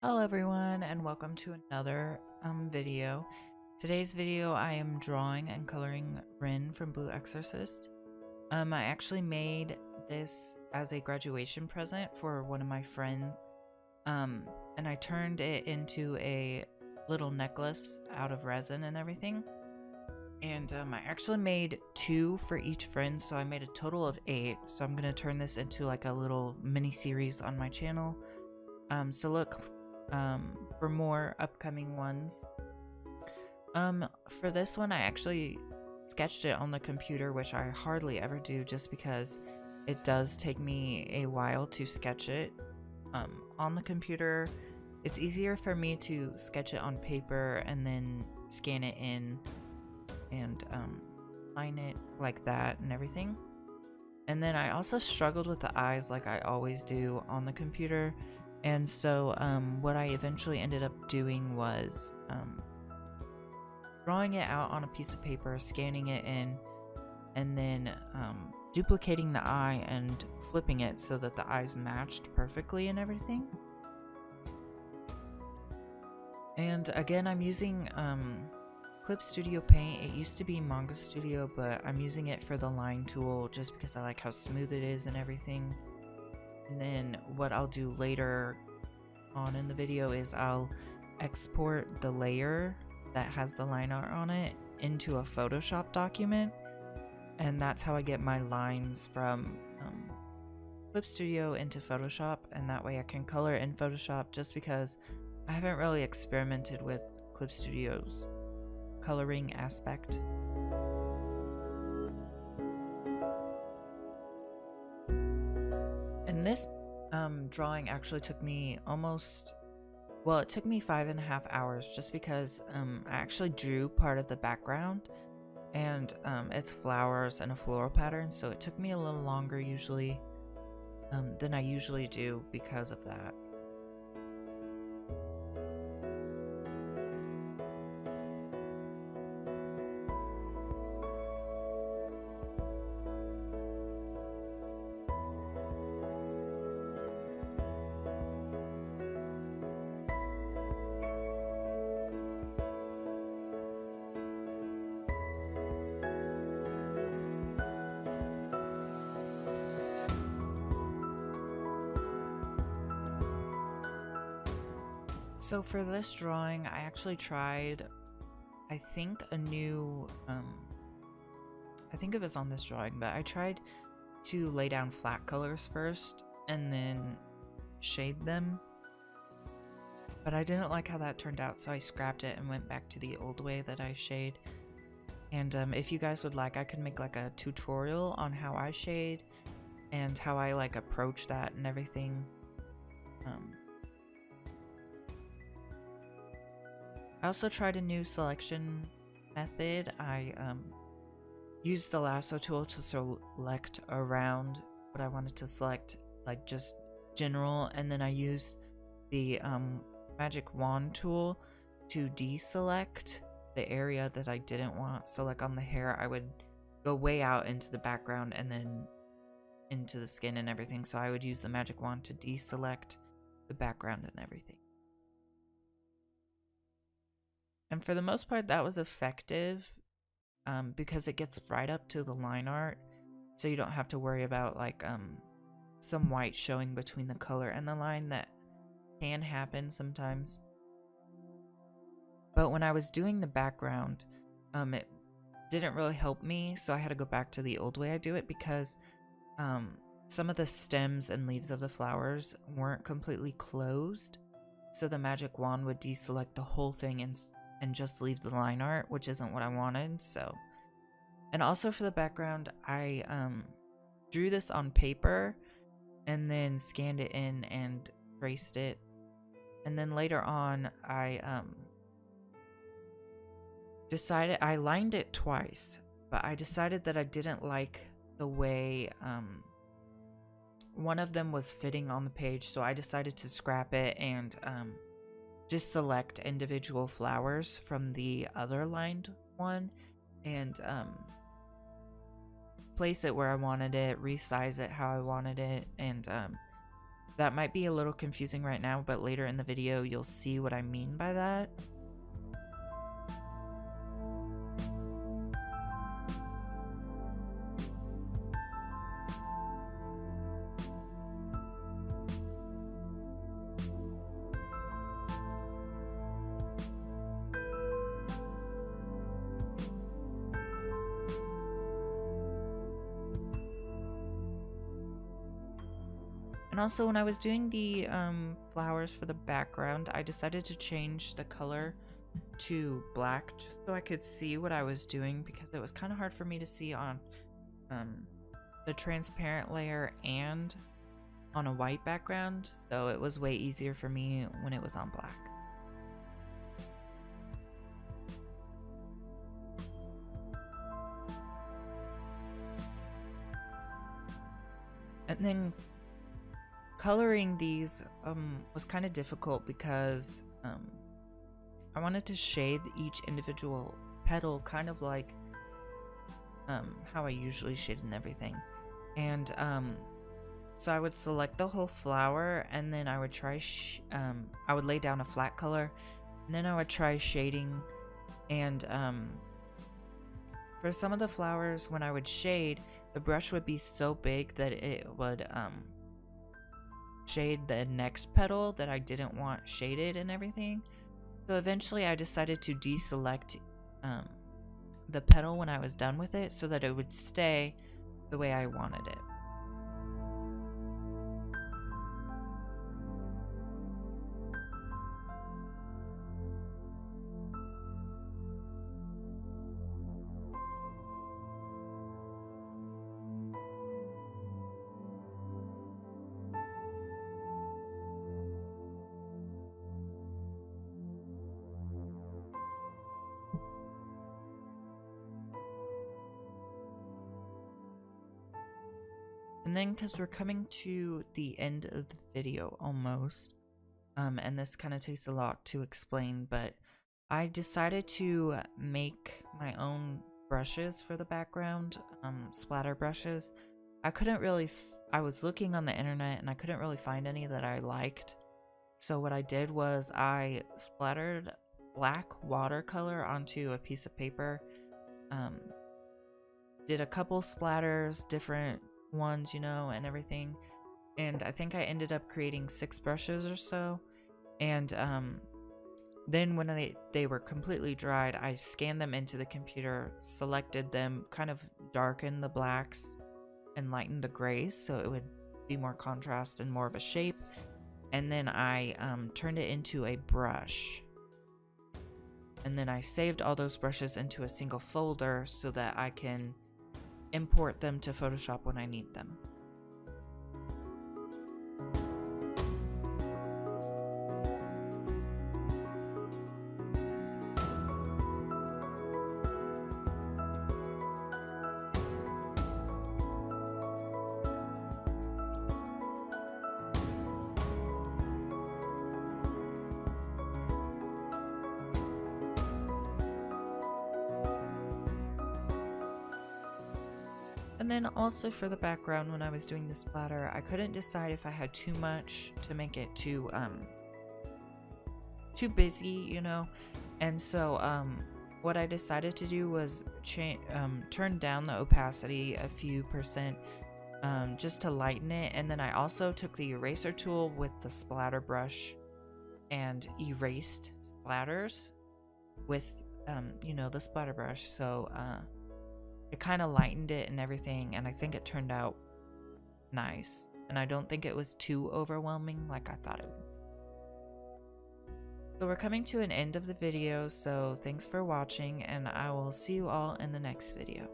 Hello everyone and welcome to another video. Today's video I am drawing and coloring Rin from Blue Exorcist. I actually made this as a graduation present for one of my friends, and I turned it into a little necklace out of resin and everything. And I actually made 2 for each friend, so I made a total of 8. So I'm gonna turn this into like a little mini series on my channel. So look for more upcoming ones. For this one, I actually sketched it on the computer, which I hardly ever do just because it does take me a while to sketch it. On the computer, it's easier for me to sketch it on paper and then scan it in and line it like that and everything. And then I also struggled with the eyes like I always do on the computer. And so what I eventually ended up doing was drawing it out on a piece of paper, scanning it in, and then duplicating the eye and flipping it so that the eyes matched perfectly and everything. And again, I'm using Clip Studio Paint. It used to be Manga Studio, but I'm using it for the line tool just because I like how smooth it is and everything. And then what I'll do later on in the video is I'll export the layer that has the line art on it into a Photoshop document, and that's how I get my lines from Clip Studio into Photoshop, and that way I can color in Photoshop just because I haven't really experimented with Clip Studio's coloring aspect. And this drawing actually took me it took me 5.5 hours just because I actually drew part of the background, and it's flowers and a floral pattern, so it took me a little longer usually than I usually do because of that. So for this drawing, I actually tried, I think a new, I think it was on this drawing, but I tried to lay down flat colors first and then shade them. But I didn't like how that turned out, so I scrapped it and went back to the old way that I shade. And if you guys would like, I could make like a tutorial on how I shade and how I like approach that and everything. I also tried a new selection method. I used the lasso tool to select around what I wanted to select, like just general, and then I used the magic wand tool to deselect the area that I didn't want. So like on the hair, I would go way out into the background and then into the skin and everything. So I would use the magic wand to deselect the background and everything. And for the most part, that was effective because it gets right up to the line art. So you don't have to worry about like some white showing between the color and the line that can happen sometimes. But when I was doing the background, it didn't really help me. So I had to go back to the old way I do it because some of the stems and leaves of the flowers weren't completely closed. So the magic wand would deselect the whole thing and just leave the line art, which isn't what I wanted. So, and also for the background, I drew this on paper and then scanned it in and traced it. And then later on, I decided, I lined it twice, but I decided that I didn't like the way one of them was fitting on the page, so I decided to scrap it and just select individual flowers from the other lined one and place it where I wanted it, resize it how I wanted it, and that might be a little confusing right now, but later in the video you'll see what I mean by that. And also, when I was doing the flowers for the background, I decided to change the color to black just so I could see what I was doing, because it was kind of hard for me to see on the transparent layer and on a white background, so it was way easier for me when it was on black. And then coloring these was kind of difficult because I wanted to shade each individual petal kind of like how I usually shade and everything. And so I would select the whole flower, and then I would try I would lay down a flat color, and then I would try shading. And for some of the flowers, when I would shade, the brush would be so big that it would shade the next petal that I didn't want shaded and everything. So eventually I decided to deselect the petal when I was done with it so that it would stay the way I wanted it. And then, because we're coming to the end of the video almost, and this kind of takes a lot to explain, but I decided to make my own brushes for the background, splatter brushes. I couldn't really, I was looking on the internet and I couldn't really find any that I liked. So what I did was I splattered black watercolor onto a piece of paper, did a couple splatters, different ones, you know, and everything, and I think I ended up creating 6 brushes or so. And then when they were completely dried, I scanned them into the computer, selected them, kind of darkened the blacks and lightened the grays so it would be more contrast and more of a shape, and then I turned it into a brush, and then I saved all those brushes into a single folder so that I can import them to Photoshop when I need them. And then also for the background, when I was doing the splatter, I couldn't decide if I had too much to make it too busy, you know. And so what I decided to do was turn down the opacity a few percent, just to lighten it. And then I also took the eraser tool with the splatter brush and erased splatters with you know, the splatter brush. So it kind of lightened it and everything, and I think it turned out nice. And I don't think it was too overwhelming like I thought it would. So we're coming to an end of the video, so thanks for watching, and I will see you all in the next video.